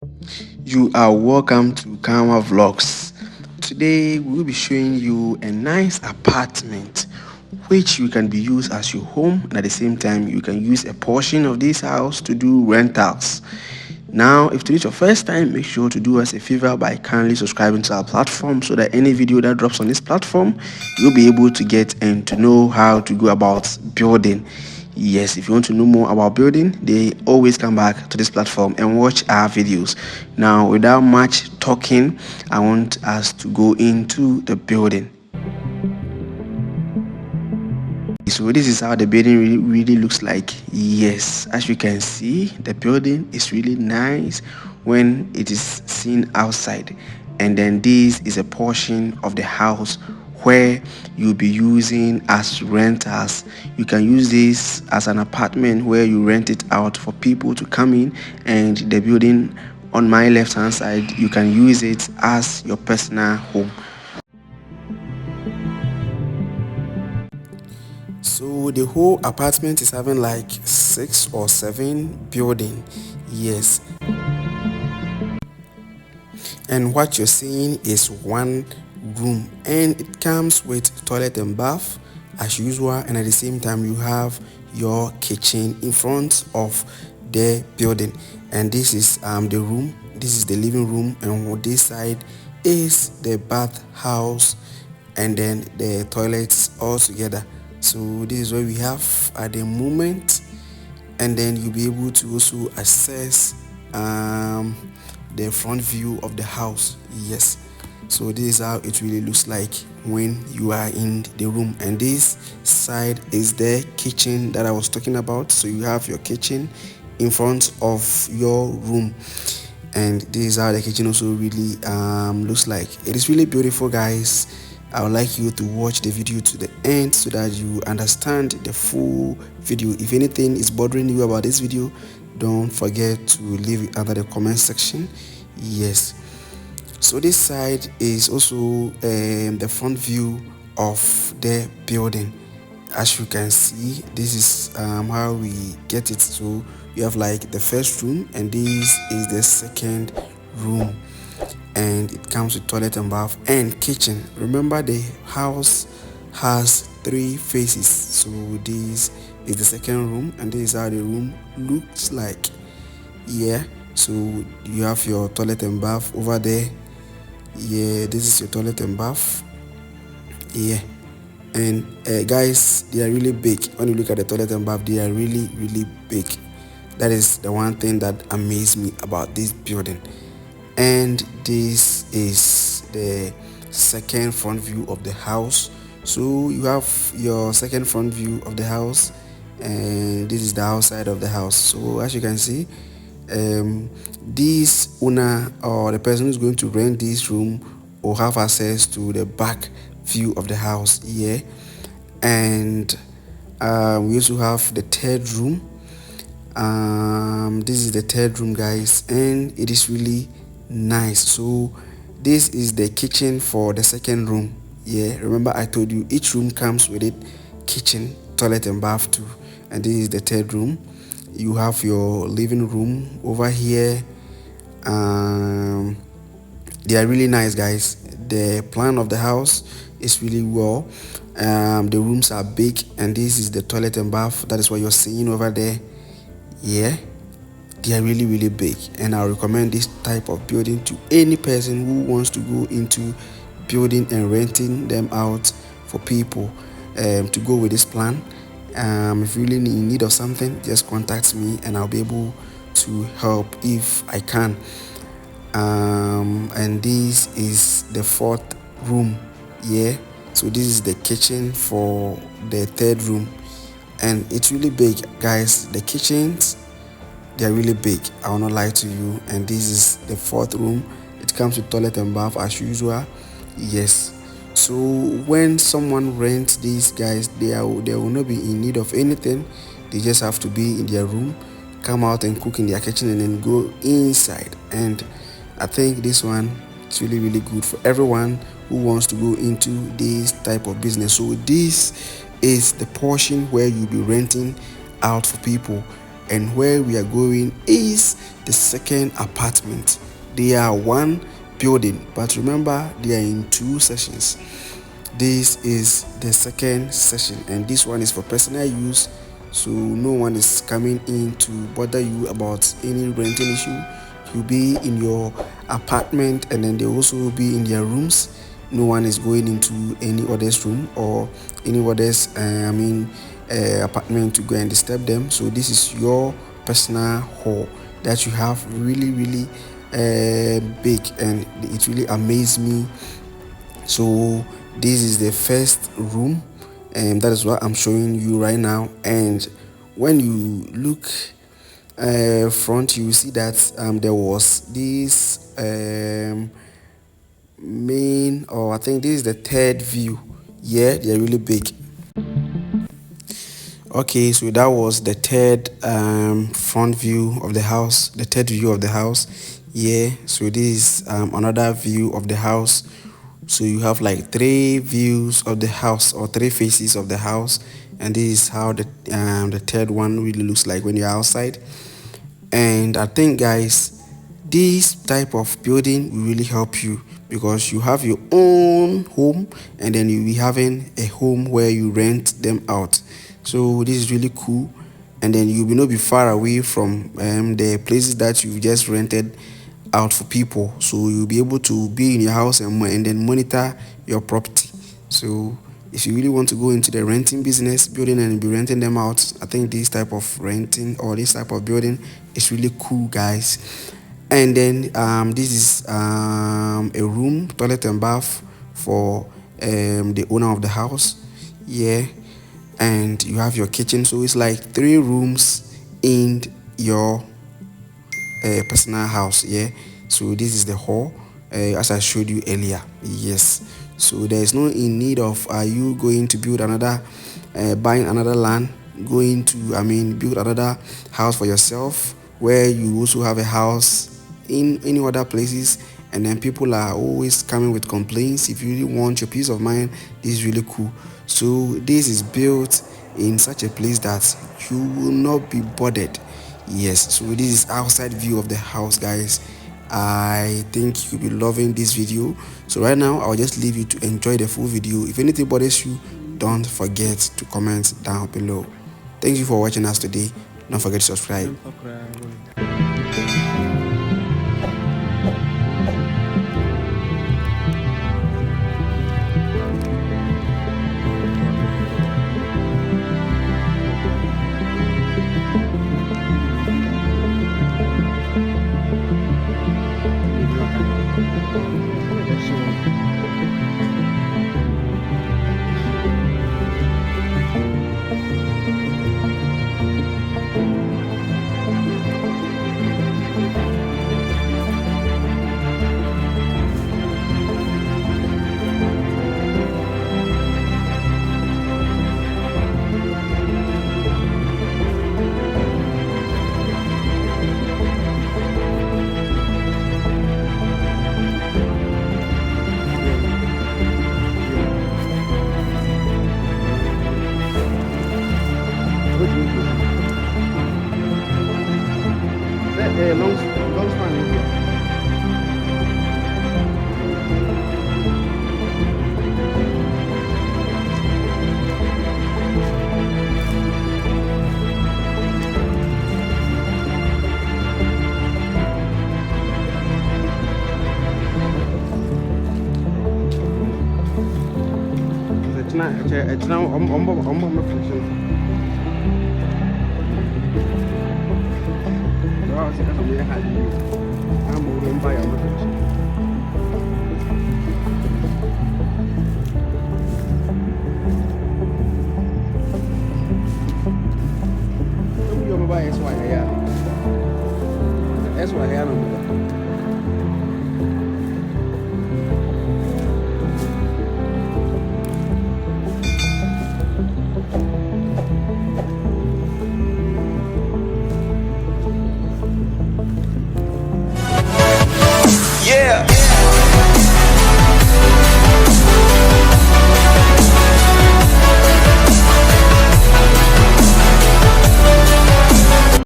You are welcome to Carma Vlogs. Today we will be showing you a nice apartment which you can be used as your home, and at the same time you can use a portion of this house to do rentals. Now, if today is your first time, make sure to do us a favor by kindly subscribing to our platform so that any video that drops on this platform, you'll be able to get and to know how to go about building. Yes, if you want to know more about building, they always come back to this platform and watch our videos. Now, without much talking, I want us to go into the building. So this is how the building really looks like. Yes, as you can see, the building is really nice when it is seen outside. And then this is a portion of the house where you'll be using as renters. You can use this as an apartment where you rent it out for people to come in, and the building on my left hand side, you can use it as your personal home. So the whole apartment is having like 6 or 7 building. Yes, and what you're seeing is one room, and it comes with toilet and bath as usual, and at the same time you have your kitchen in front of the building. And this is the room, this is the living room, and on this side is the bath house, and then the toilets all together. So this is what we have at the moment, and then you'll be able to also access the front view of the house. Yes, so this is how it really looks like when you are in the room, and this side is the kitchen that I was talking about. So you have your kitchen in front of your room, and this is how the kitchen also really looks like. It is really beautiful, guys. I would like you to watch the video to the end so that you understand the full video. If anything is bothering you about this video, don't forget to leave it under the comment section. Yes, so this side is also the front view of the building. As you can see, this is how we get it. So you have like the first room, and this is the second room, and it comes with toilet and bath and kitchen. Remember, the house has 3 faces, so this is the second room, and this is how the room looks like. Yeah, so you have your toilet and bath over there. Yeah, this is your toilet and bath. Yeah, and guys, they are really big. When you look at the toilet and bath, they are really big. That is the one thing that amazed me about this building. And this is the second front view of the house. So you have your second front view of the house, and this is the outside of the house. So as you can see, this owner or the person who's going to rent this room will have access to the back view of the house here. And we also have the third room. This is the third room, guys, and it is really nice. So this is the kitchen for the second room. Yeah, remember I told you each room comes with it, kitchen, toilet and bath too. And this is the third room. You have your living room over here. They are really nice, guys. The plan of the house is really well. The rooms are big, and this is the toilet and bath. That is what you're seeing over there. Yeah, they are really big, and I recommend this type of building to any person who wants to go into building and renting them out for people to go with this plan. If you really in need of something, just contact me and I'll be able to help if I can. And this is the fourth room. Yeah, so this is the kitchen for the third room, and it's really big, guys. The kitchens, they are really big, I will not lie to you. And this is the fourth room. It comes with toilet and bath as usual. Yes, so when someone rents these, guys, they will not be in need of anything. They just have to be in their room, come out and cook in their kitchen, and then go inside. And I think this one is really good for everyone who wants to go into this type of business. So this is the portion where you'll be renting out for people, and where we are going is the second apartment. They are one building, but remember they are in two sessions. This is the second session, and this one is for personal use, so no one is coming in to bother you about any renting issue. You'll be in your apartment, and then they also be in their rooms. No one is going into any other's room or any other's apartment to go and disturb them. So this is your personal hall that you have, really really big, and it really amazed me. So this is the first room, and that is what I'm showing you right now. And when you look front, you see that there was this main, or I think this is the third view. Yeah, they're really big. Okay, so that was the third front view of the house, the third view of the house. Yeah, so this is another view of the house. So you have like three views of the house, or three faces of the house, and this is how the third one really looks like when you're outside. And I think, guys, this type of building will really help you, because you have your own home, and then you'll be having a home where you rent them out. So this is really cool, and then you will not be far away from the places that you just rented out for people. So you'll be able to be in your house and then monitor your property. So if you really want to go into the renting business, building and be renting them out, I think this type of renting or this type of building is really cool, guys. And then this is a room, toilet and bath for the owner of the house. Yeah, and you have your kitchen. So it's like three rooms in your personal house. Yeah, so this is the hall, as I showed you earlier. Yes, so there is no in need of you going to build another buying another land, going to build another house for yourself, where you also have a house in any other places, and then people are always coming with complaints. If you really want your peace of mind, this is really cool. So this is built in such a place that you will not be bothered. Yes, so this is outside view of the house, guys. I think you'll be loving this video. So right now, I'll just leave you to enjoy the full video. If anything bothers you, don't forget to comment down below. Thank you for watching us today. Don't forget to subscribe. Long span. It's now I'm reflection. So I was I'm moving by on reflection. You're by SY here. SY here. Yeah.